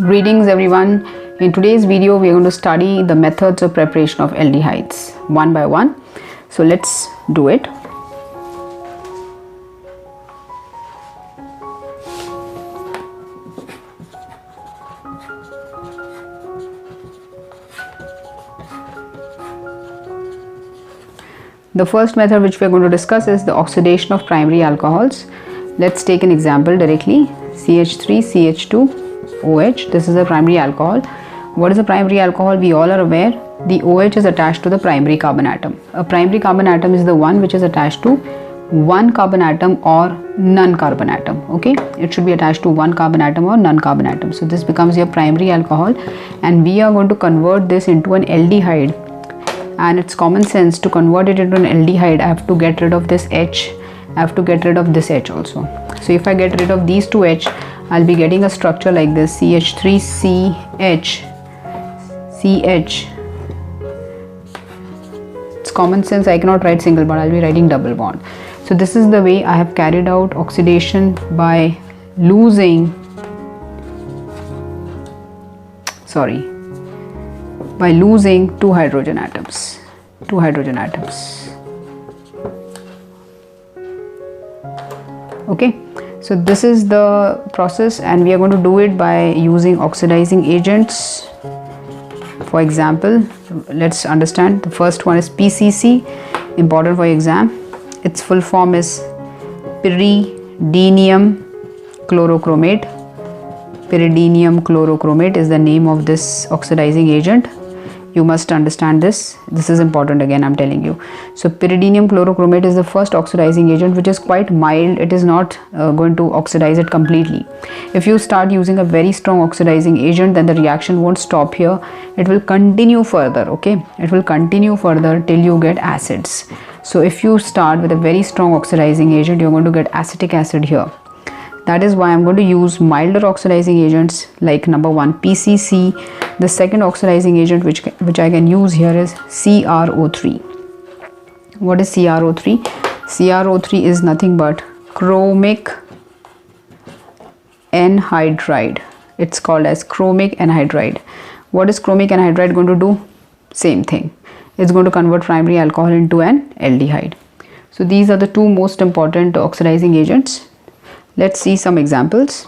Greetings everyone. In today's video we are going to study the methods of preparation of aldehydes one by one. So let's do it. The first method which we are going to discuss is the oxidation of primary alcohols. Let's take an example directly. CH3, CH2, OH. This is a primary alcohol. What is a primary alcohol? We all are aware the OH is attached to the primary carbon atom. A primary carbon atom is the one which is attached to one carbon atom or non-carbon atom. Okay, it should be attached to one carbon atom or non-carbon atom. So this becomes your primary alcohol, and we are going to convert this into an aldehyde. And it's common sense to convert it into an aldehyde. I have to get rid of this H. I have to get rid of this H also. So if I get rid of these two H, I'll be getting a structure like this: CH3CH, CH. It's common sense, I cannot write single bond, I'll be writing double bond. So this is the way I have carried out oxidation by losing two hydrogen atoms. Okay, so this is the process, and we are going to do it by using oxidizing agents. For example, let's understand. The first one is PCC, important for exam. Its full form is pyridinium chlorochromate. Pyridinium chlorochromate is the name of this oxidizing agent. You must understand this. This is important, again I'm telling you. So pyridinium chlorochromate is the first oxidizing agent, which is quite mild. It is not going to oxidize it completely. If you start using a very strong oxidizing agent, then the reaction won't stop here. It will continue further. Okay, it will continue further till you get acids. So if you start with a very strong oxidizing agent, you're going to get acetic acid here. That is why I'm going to use milder oxidizing agents like number one, PCC. The second oxidizing agent which I can use here is CrO3. What is CrO3? CrO3 is nothing but chromic anhydride. It's called as chromic anhydride. What is chromic anhydride going to do? Same thing. It's going to convert primary alcohol into an aldehyde. So these are the two most important oxidizing agents. Let's see some examples.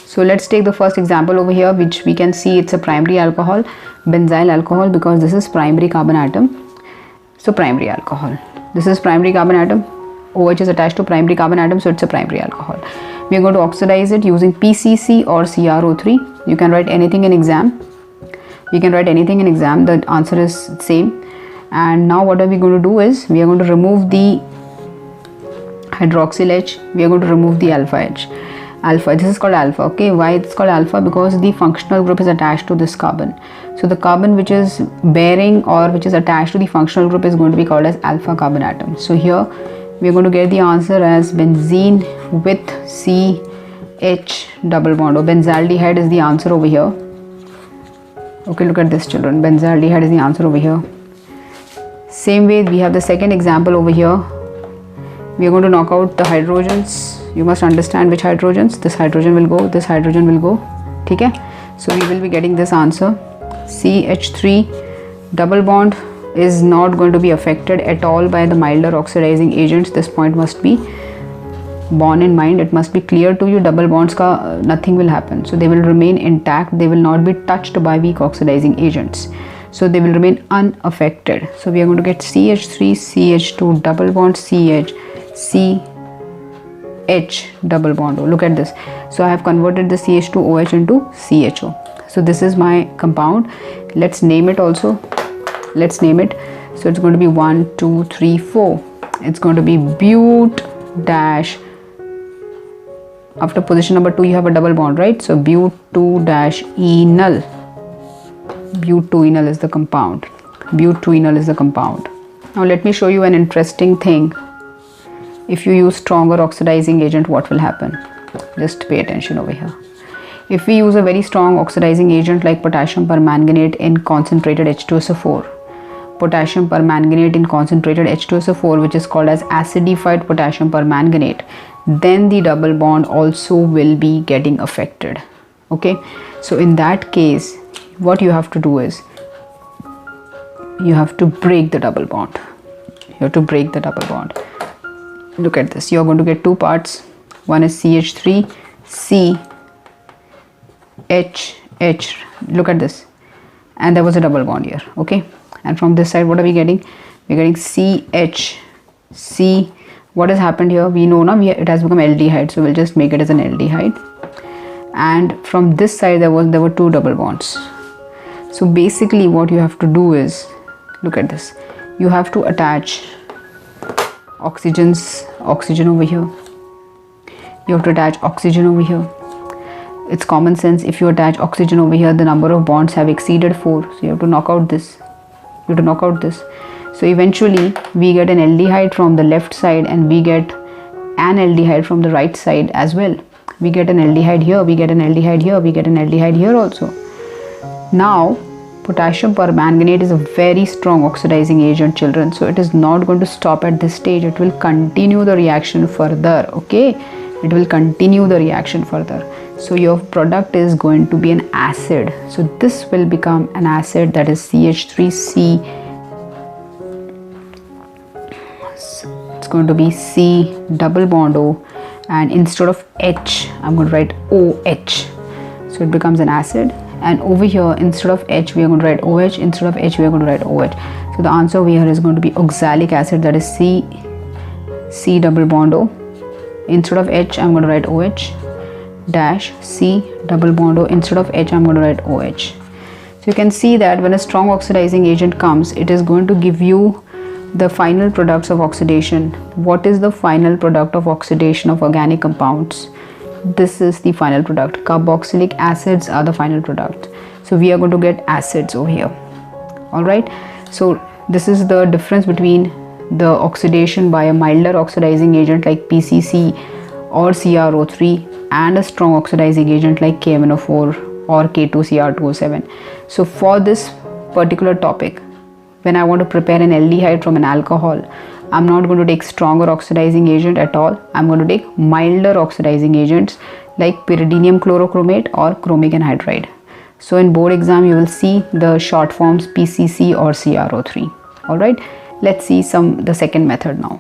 So let's take the first example over here, which we can see it's a primary alcohol, benzyl alcohol, because this is primary carbon atom. So primary alcohol. This is primary carbon atom. OH is attached to primary carbon atom, so it's a primary alcohol. We are going to oxidize it using PCC or CrO3. You can write anything in exam. The answer is same. And now what are we going to do is, we are going to remove the hydroxyl H, we are going to remove the alpha H. Alpha, this is called alpha. Okay, why it's called alpha? Because the functional group is attached to this carbon. So the carbon which is bearing or which is attached to the functional group is going to be called as alpha carbon atom. So here we are going to get the answer as benzene with CH double bond, or benzaldehyde is the answer over here. Okay, look at this children, benzaldehyde is the answer over here. Same way we have the second example over here. We are going to knock out the hydrogens. You must understand which hydrogens. This hydrogen will go, this hydrogen will go. Okay, so we will be getting this answer. CH3 double bond is not going to be affected at all by the milder oxidizing agents. This point must be borne in mind. It must be clear to you. Double bonds ka nothing will happen, so they will remain intact. They will not be touched by weak oxidizing agents, so they will remain unaffected. So we are going to get CH3 CH2 double bond CH CH double bond O. Look at this. So I have converted the CH2OH into CHO. So this is my compound. Let's name it also. Let's name it. So it's going to be 1 2 3 4. It's going to be but dash. After position number 2 you have a double bond, right? So but2-enol. But2-enol is the compound. But2-enol is the compound. Now let me show you an interesting thing. If you use stronger oxidizing agent, what will happen? Just pay attention over here. If we use a very strong oxidizing agent like potassium permanganate in concentrated H2SO4, potassium permanganate in concentrated H2SO4, which is called as acidified potassium permanganate, then the double bond also will be getting affected. Okay, so in that case, what you have to do is you have to break the double bond. You have to break the double bond. Look at this. You are going to get two parts. One is CH3, C, H, H. Look at this. And there was a double bond here. Okay. And from this side, what are we getting? We're getting CH, C. What has happened here? We know now it has become aldehyde. So we'll just make it as an aldehyde. And from this side, there were two double bonds. So basically, what you have to do is, look at this. You have to attach oxygen over here. You have to attach oxygen over here. It's common sense. If you attach oxygen over here, the number of bonds have exceeded 4. So you have to knock out this. You have to knock out this. So eventually, we get an aldehyde from the left side and we get an aldehyde from the right side as well. We get an aldehyde here, we get an aldehyde here, we get an aldehyde here also. Now, potassium permanganate is a very strong oxidizing agent, children. So it is not going to stop at this stage. It will continue the reaction further. Okay, it will continue the reaction further. So your product is going to be an acid. So this will become an acid, that is CH3C. It's going to be C double bond O, and instead of H, I'm going to write OH. So it becomes an acid. And over here, instead of H, we are going to write OH. Instead of H, we are going to write OH. So the answer over here is going to be oxalic acid, that is C double bond O. Instead of H, I'm going to write OH dash C double bond O. Instead of H, I'm going to write OH. So you can see that when a strong oxidizing agent comes, it is going to give you the final products of oxidation. What is the final product of oxidation of organic compounds? This is the final product. Carboxylic acids are the final product. So we are going to get acids over here. All right. So this is the difference between the oxidation by a milder oxidizing agent like PCC or CrO3 and a strong oxidizing agent like KMNO4 or K2Cr2O7. So for this particular topic, when I want to prepare an aldehyde from an alcohol, I'm not going to take stronger oxidizing agent at all. I'm going to take milder oxidizing agents like pyridinium chlorochromate or chromic anhydride. So in board exam, you will see the short forms PCC or CrO3. All right. Let's see the second method now.